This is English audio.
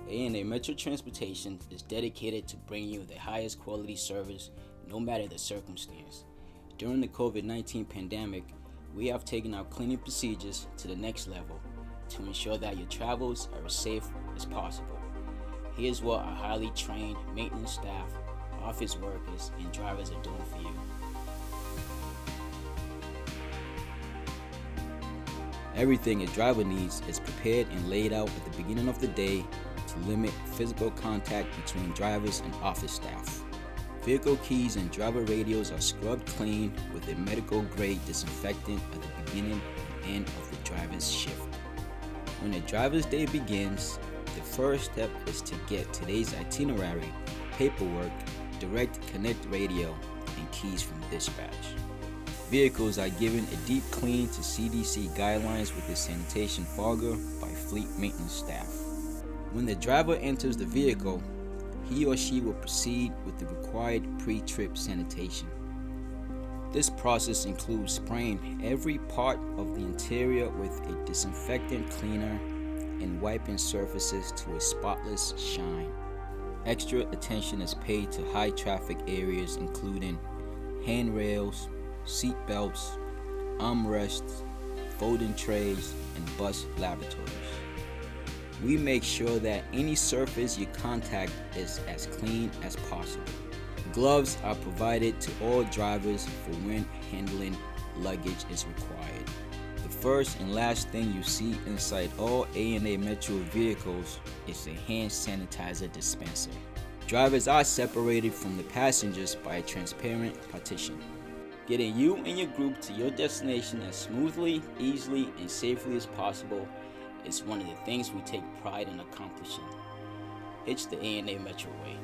A&A Metro Transportation is dedicated to bringing you the highest quality service no matter the circumstance. During the COVID-19 pandemic, we have taken our cleaning procedures to the next level to ensure that your travels are as safe as possible. Here's what our highly trained maintenance staff, office workers, and drivers are doing for you. Everything a driver needs is prepared and laid out at the beginning of the day to limit physical contact between drivers and office staff. Vehicle keys and driver radios are scrubbed clean with a medical-grade disinfectant at the beginning and end of the driver's shift. When the driver's day begins, the first step is to get today's itinerary, paperwork, direct connect radio, and keys from dispatch. Vehicles are given a deep clean to CDC guidelines with the sanitation fogger by fleet maintenance staff. When the driver enters the vehicle, he or she will proceed with the required pre-trip sanitation. This process includes spraying every part of the interior with a disinfectant cleaner and wiping surfaces to a spotless shine. Extra attention is paid to high traffic areas including handrails, seat belts, armrests, folding trays, and bus lavatories. We make sure that any surface you contact is as clean as possible. Gloves are provided to all drivers for when handling luggage is required. The first and last thing you see inside all A&A Metro vehicles is a hand sanitizer dispenser. Drivers are separated from the passengers by a transparent partition. Getting you and your group to your destination as smoothly, easily, and safely as possible is one of the things we take pride in accomplishing. It's the A&A Metro way.